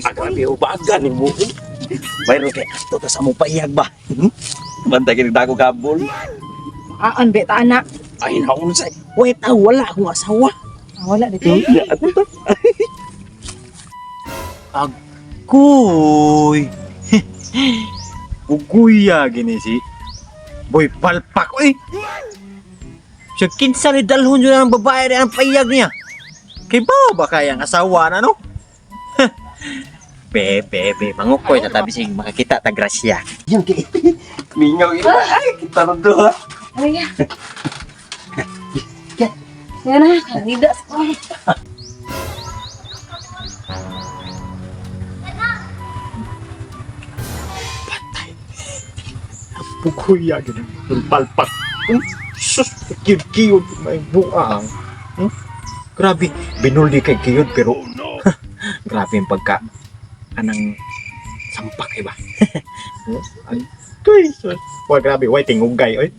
Grabe, ubagan ni mo. Mayroon kay ato ta sa mo paiyag ba? Bantay kini dago gabol. Aan beta anak. Ay naon say. Wait, wala akong asawa. Wala dito. Ato to. Agoy. Uguya gini si Boy palpak oy. So kinsa ni dalhon yun ang babae rin ang paiyag niya. Kay ba kayang asawa na no? Pepe, mangukoy tatabi sing makakita ta grasya. Yung kay. Mingaw ina. Ay, kita ron do ha. Ay ya. Yan na, kanida sa Uguya gini. Palpak. Sus, kiyod may buang. Grabe, binuldi kay kiyod pero grabe yung pagka anang sampak iba. Ay, wah grabe, why tingugay oy.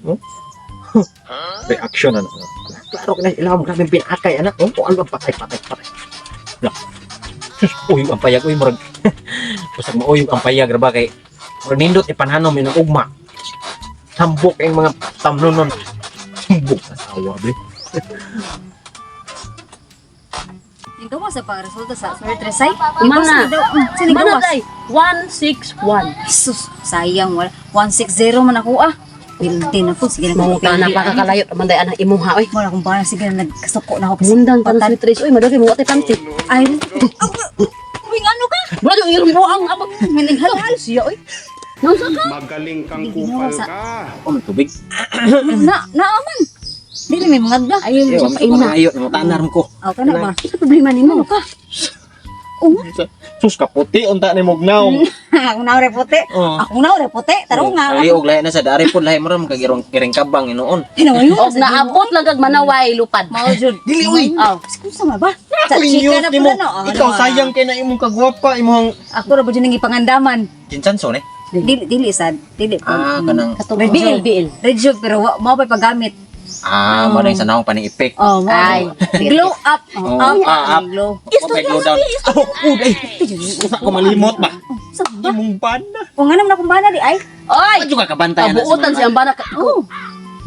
Reaction ano. Klaro ka na ilawom grabe pinakay anak. Oh, ano patay. Lah. Uy, ang payag uy murag. Usag mo uy ang payag ra ba kay murag nindot ipanhanom inong ugma. Sambok ang mga tamnonon. Sambok asawa bre. Ikaw mo sa pagresulta sa Sir Tresay? Mana? Sini Mana gawas. tay? 161. Sus, sayang wala. 160 man ako ah. Bildi na po. Sige na Mga na pakakalayo naman day anang imuha oy. Wala akong bahala. Sige na nagkasuko na ako. kasi Mundang pa patan- sa tres oy madali mo ate panty. Ay, uy, ano ka? Wala yung ilong mo ang abang Minighalhal siya, oy. nasa ka. Magaling kang Ginawa kupal sa- ka. Oh, tubig. Naaman. Dili may mga da. Ayun Yung sa ina. ayo, yung tanar mo ko. Aw ka na ba? Sa problema nimo ka. Sus kaputi unta ni mugnaw. Ako na ore puti. Oh. Ako na ore puti. Taro nga. Ay, og lahi na sa dari pod lahi mo ram kag irong kiring kabang inuon. Hinawayo. Og naabot lang kag manaway lupad. Mao jud. Dili, uy. Aw. Kung sama ba? Sa chika na pala no. Ikaw sayang kay na imong kagwapa imong Ako ra ba dyan ang ipangandaman. Kinsanso ni. Dili sad. Dili Ah, kanang Katong biil. Rejo pero mao pa paggamit. mo na yung sanahong paning ipik. Oh, mo. Ay. Glow up. Up. Up. Glow. Okay, go down. Oh, uday. Usa ko malimot ba? imong banda. Kung anam na kumbana di ay. Oy. Adyo ka kabantayan na Kabuutan siyang bana. Oh.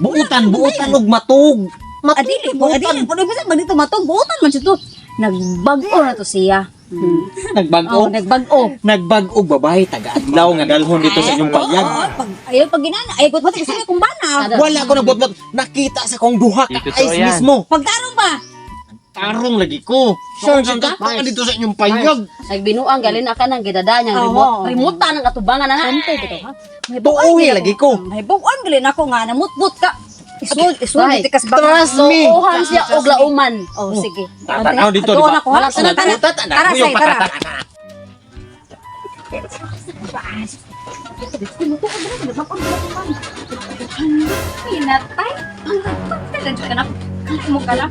Buutan og matug. Adili po, adili po. Bisa ba dito matog? Buutan man siya to. Nagbago na to siya. Oh, Nagbago. nagbago. Nagbago babae taga-adlaw nga dalhon dito sa inyong payag. Ayaw pag ginana. Ayaw ko pati kasi kung bana. Wala ko na bot nakita sa kong duha ka eyes mismo. Pagtarong ba? Tarong lagi ko. Sure Saan ka? ka dito sa inyong payag? Nagbinuang galin na ka ng gidada niyang Oo. remote ng atubangan na nante dito ha. Tuoy lagi ko. May buwan galin ako nga. Namutbut ka. Isul, Ay, tikas baka. trust me. Uhan siya og lauman. Oh, sige. Tatanaw dito, di Doon ba? ako, ha? Tara, tara. Tara, say, tara. Pinatay? Pinatay ka na. Mo ka na.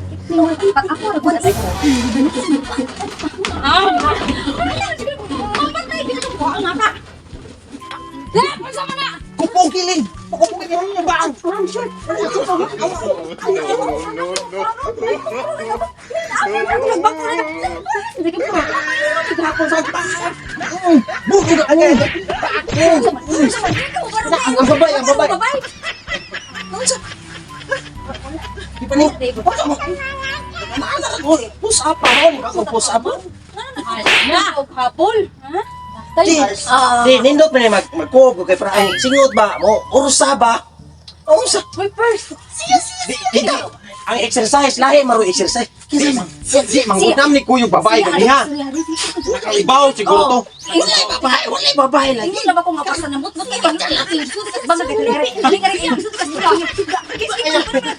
Pag ako, rin na sa'yo. Mamatay dito ko. Ang maka. Masama na. Kupong kiling. Kupong kiling mo ba? Buki na ano? Ang babay, ang babay. Di pa ni. Push up pa ron. Ako push up. Na, og hapol. Ha? Di, nindot pa ni magkuha kay para ang singot ba? Mo, urusa ba? Urusa. May purse. Di, ang exercise, lahi maro exercise. Di, mangudam ni kuyo babae gani ha. Nakaibaw siguro to. Wala babae lagi. Hindi na ba kung mapasa na mut? Mut kayo. Bang nagkakaligaray. Kaligaray. Kaligaray.